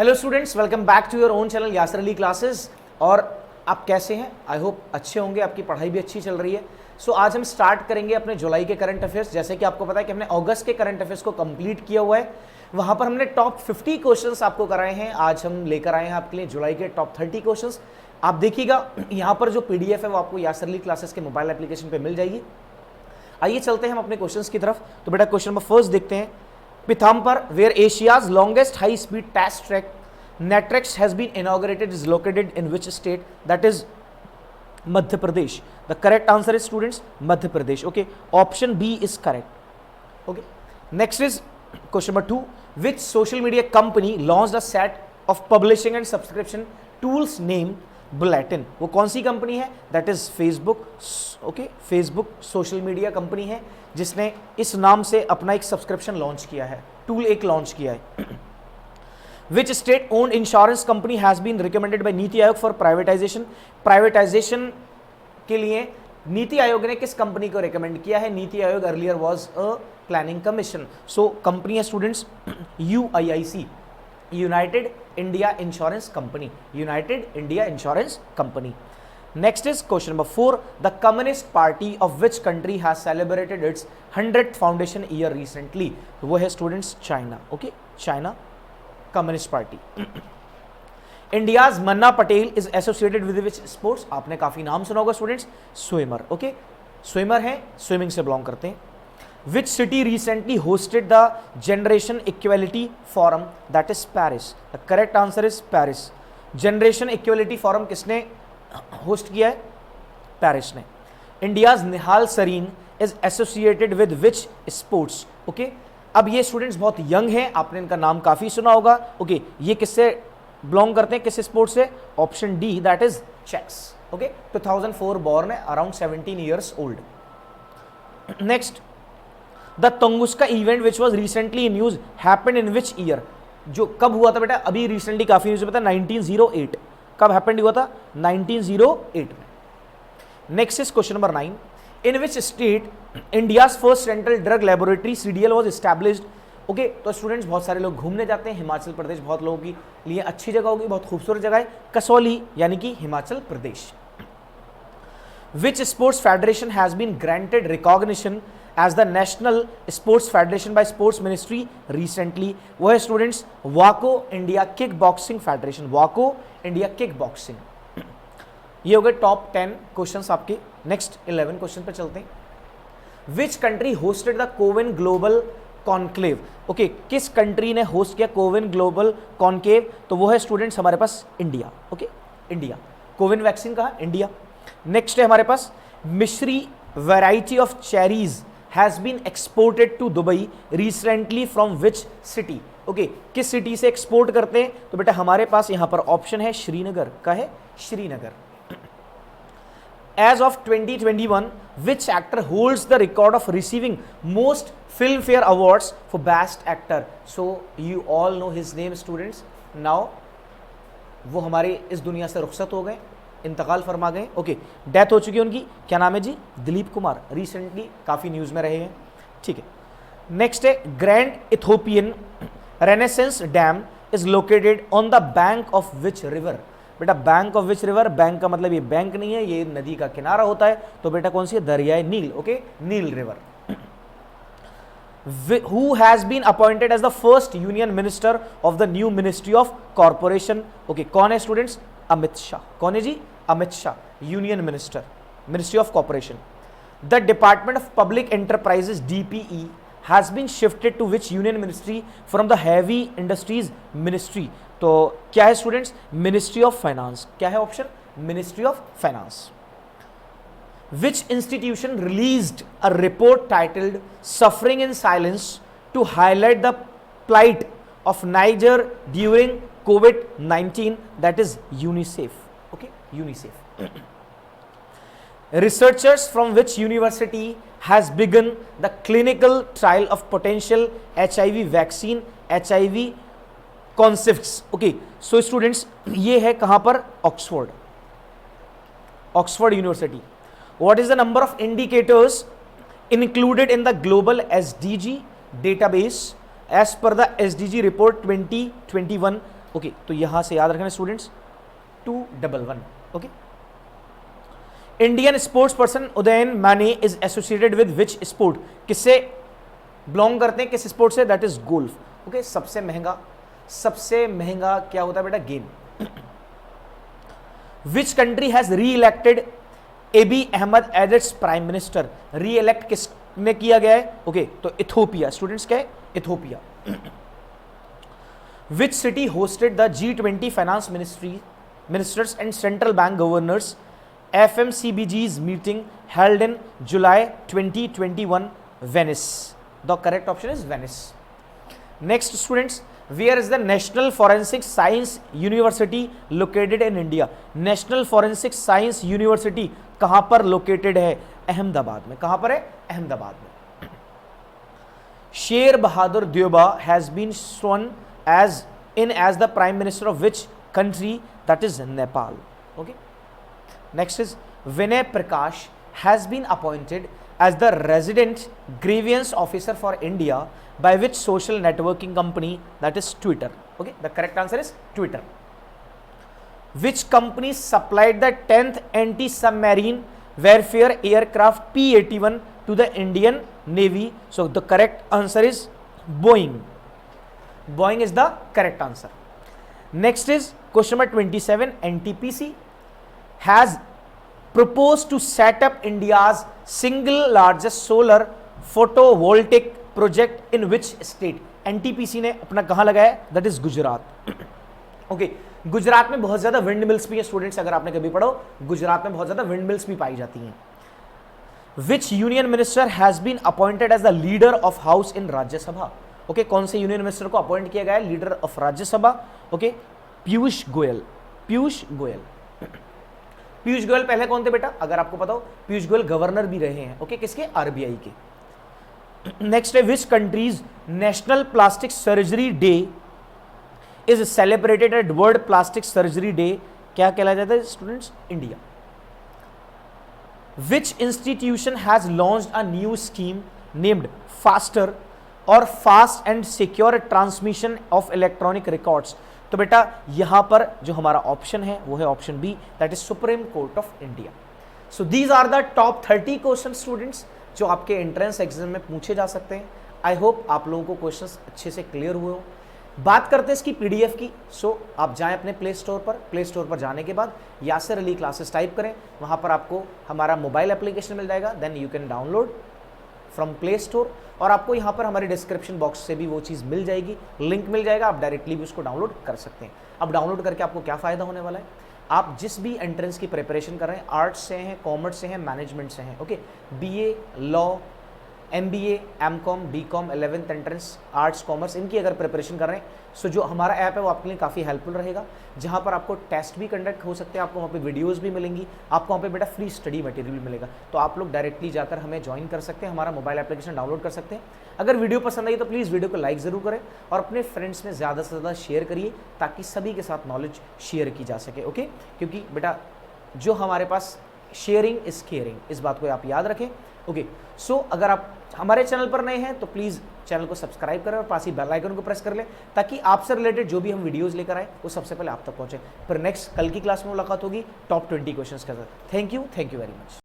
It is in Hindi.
Hello students, welcome back to your own channel Yasir Ali classes. और आप कैसे हैं? आई होप अच्छे होंगे, आपकी पढ़ाई भी अच्छी चल रही है। सो आज हम स्टार्ट करेंगे अपने जुलाई के करंट अफेयर्स। जैसे कि आपको पता है कि हमने अगस्त के करंट अफेयर्स को कंप्लीट किया हुआ है, वहां पर हमने टॉप 50 क्वेश्चंस आपको कराए हैं। आज हम लेकर आए हैं आपके लिए जुलाई के टॉप 30 क्वेश्चंस। आप देखिएगा यहाँ पर जो पीडीएफ है वो आपको यासर अली क्लासेस के मोबाइल एप्लीकेशन पे मिल जाएगी। आइए चलते हैं हम अपने क्वेश्चंस की तरफ। तो बेटा क्वेश्चन नंबर फर्स्ट देखते हैं। Pithambhar, where Asia's longest high-speed test track, Netrex, has been inaugurated, is located in which state? That is Madhya Pradesh. The correct answer is, students, Madhya Pradesh. Okay, option B is correct. Okay, next is question number 2. Which social media company launched a set of publishing and subscription tools named Bulletin? वो कौन सी कंपनी है? That is Facebook. Okay, Facebook social media company है जिसने इस नाम से अपना एक सब्सक्रिप्शन लॉन्च किया है, टूल एक लॉन्च किया है। Which state owned insurance company has been recommended by NITI Aayog for privatization? Privatisation के लिए नीति आयोग ने किस कंपनी को रिकमेंड किया है? NITI Aayog earlier was a planning commission. So company है students UIIC, United India Insurance Company, United India Insurance Company. Next is question number 4. The Communist Party of which country has celebrated its 100th foundation year recently? वो है students China. Okay, China Communist Party. India's Manna Patel is associated with which sports? आपने काफी नाम सुना होगा students. Swimmer. Okay, swimmer है, swimming से belong करते हैं। Which city recently hosted the Generation Equality Forum? That is Paris. The correct answer is Paris. Generation Equality Forum किसने होस्ट किया है? पेरिस ने। India's Nihal Sareen is associated with which sports? Okay, अब ये स्टूडेंट्स बहुत यंग हैं, आपने इनका नाम काफी सुना होगा। ओके, ये किससे बिलोंग करते हैं, किस स्पोर्ट्स से? Option d, that is chess. Okay, 2004 born है, around 17 years old. Next, the Tunguska event which was recently in news happened in which year? जो कब हुआ था बेटा? अभी रिसेंटली काफी न्यूज में था, 1908। कब हैपेंड हुआ था? 1908 में। Next is question number 9. In which state India's first central drug laboratory CDL was established? Okay, तो स्टूडेंट्स बहुत सारे लोग घूमने जाते हैं, हिमाचल प्रदेश बहुत लोगों के लिए अच्छी जगह होगी, बहुत खूबसूरत जगह है, कसौली यानी कि हिमाचल प्रदेश। विच sports federation has been granted recognition as the national sports federation bye sports ministry recently? वो है students वाको India kick boxing federation, वाको India kick boxing. ये हो गए टॉप 10 क्वेश्चंस आपके। नेक्स्ट 11 क्वेश्चन पे चलते हैं। Which country hosted the CoWIN global conclave? Okay, किस कंट्री ने होस्ट किया कोविन ग्लोबल कॉन्क्लेव? तो वो है स्टूडेंट्स हमारे पास India. Okay, India. CoWIN vaccine कहा? इंडिया। नेक्स्ट है हमारे पास Mishri variety of cherries has been exported to Dubai recently from which city? Okay, किस सिटी से एक्सपोर्ट करते हैं? तो बेटा हमारे पास यहां पर ऑप्शन है श्रीनगर का, है Srinagar. As of 2021 which actor holds the record of receiving most Filmfare awards for best actor? So you all know his name students. Now वो हमारे इस दुनिया से रुखसत हो गए, इंतकाल फरमा गए। ओके, डेथ हो चुकी है उनकी। क्या नाम है जी? दिलीप कुमार। रिसेंटली काफी न्यूज में रहे हैं। ठीक है, नेक्स्ट है Grand Ethiopian Renaissance Dam is located on the bank of which river? बेटा bank of which river? Bank का मतलब ये बैंक नहीं है, ये नदी का किनारा होता है। तो बेटा कौन सी है? दरियाए नील। ओके, नील river. Who has been appointed as the first union minister of the new ministry of corporation? Okay, कौन है स्टूडेंट्स? अमित शाह। कौन है जी? Amit Shah, union minister, ministry of corporation. The department of public enterprises DPE has been shifted to which union ministry from the heavy industries ministry? तो क्या है स्टूडेंट्स? Ministry of finance. क्या है option? Ministry of finance. Which institution released a report titled Suffering in Silence to highlight the plight of Niger during COVID-19? That is UNICEF. Okay, UNICEF. Researchers from which university has begun the clinical trial of potential HIV vaccine, HIV concepts? Okay, so students ये है कहाँ पर? Oxford, Oxford university. What is the number of indicators included in the global SDG database as per the SDG report 2021? Okay, तो यहां से याद रखना students 211। Okay, Indian sports person Udayan Mane is associated with which sport, किससे बिलोंग करते हैं, किस स्पोर्ट से, दैट इज गोल्फ। ओके, सबसे महंगा क्या होता है बेटा, game. Which country has re elected Abiy Ahmed as its prime minister, re elect किसने किया गया है, ओके, तो इथोपिया। स्टूडेंट्स क्या है, Ethiopia. Which city hosted the G20 finance ministers and central bank governors FMCBG's meeting held in July 2021, Venice. The correct option is Venice. Next students, where is the National Forensic Science University located in India? National Forensic Science University कहाँ पर located है, अहमदाबाद में। कहाँ पर है, अहमदाबाद में। Sher Bahadur द्योबा has been sworn as the Prime Minister of which country? That is Nepal. Okay. Next is Vinay Prakash has been appointed as the resident grievance officer for India by which social networking company? That is Twitter. Okay, the correct answer is Twitter. Which company supplied the 10th anti-submarine warfare aircraft P-81 to the Indian Navy? So the correct answer is Boeing. Boeing is the correct answer. Next is question number 27. NTPC has proposed to set up India's single largest solar photovoltaic project in which state? NTPC ने अपना कहाँ लगाया, that is Gujarat. Okay, Gujarat में बहुत ज्यादा विंड मिल्स भी है स्टूडेंट्स, अगर आपने कभी पढ़ो, गुजरात में बहुत ज्यादा विंड मिल्स भी पाई जाती हैं। Which union minister has been appointed as the leader of house in Rajya Sabha? Okay, कौन से यूनियन मिनिस्टर को अपॉइंट किया गया है leader of Rajya Sabha? Okay, Piyush Goyal. Piyush Goyal पहले कौन थे बेटा, अगर आपको पता हो, पीयूष गोयल गवर्नर भी रहे हैं। ओके, किसके, आरबीआई के। नेक्स्ट है which countries national plastic surgery day is celebrated at world plastic surgery day, क्या कहला जाता है students, India. Which institution has launched a new scheme named faster और fast and secure transmission of electronic records? तो बेटा यहां पर जो हमारा ऑप्शन है वो है option B, that is supreme court of India. So these are the top 30 question students जो आपके एंट्रेंस एग्जाम में पूछे जा सकते हैं। आई होप आप लोगों को क्वेश्चंस अच्छे से क्लियर हुए हो। बात करते हैं इसकी पीडीएफ की। सो आप जाएं अपने प्ले स्टोर पर जाने के बाद यासिर अली क्लासेस टाइप करें, वहां पर आपको हमारा मोबाइल एप्लीकेशन मिल जाएगा, then you can download from Play Store, और आपको यहाँ पर हमारे डिस्क्रिप्शन बॉक्स से भी वो चीज़ मिल जाएगी, लिंक मिल जाएगा, आप डायरेक्टली भी उसको डाउनलोड कर सकते हैं। अब डाउनलोड करके आपको क्या फ़ायदा होने वाला है, आप जिस भी एंट्रेंस की प्रिपरेशन कर रहे हैं, आर्ट्स से हैं, कॉमर्स से हैं, मैनेजमेंट से हैं, okay, BA, law, MBA, MCOM, BCOM, 11th entrance, arts, commerce, इनकी अगर प्रिपरेशन कर रहे हैं, सो जो हमारा ऐप है वो आपके लिए काफ़ी हेल्पफुल रहेगा, जहाँ पर आपको टेस्ट भी कंडक्ट हो सकते हैं, आपको वहाँ पे वीडियोस भी मिलेंगी, आपको वहाँ पे बेटा फ्री स्टडी मटेरियल भी मिलेगा। तो आप लोग डायरेक्टली जाकर हमें ज्वाइन कर सकते हैं, हमारा मोबाइल एप्लीकेशन डाउनलोड कर सकते हैं। अगर वीडियो पसंद आई तो प्लीज़ वीडियो को लाइक ज़रूर करें और अपने फ्रेंड्स में ज़्यादा से ज़्यादा शेयर करिए, ताकि सभी के साथ नॉलेज शेयर की जा सके। ओके, क्योंकि बेटा जो हमारे पास शेयरिंग इज़ केयरिंग, इस बात को आप याद रखें। ओके, सो अगर आप हमारे चैनल पर नए हैं तो प्लीज़ चैनल को सब्सक्राइब करें और पास ही बेल आइकन को प्रेस कर लें, ताकि आपसे रिलेटेड जो भी हम वीडियोस लेकर आए वो सबसे पहले आप तक पहुंचे। फिर नेक्स्ट कल की क्लास में मुलाकात होगी टॉप 20 क्वेश्चंस के साथ। Thank you very much.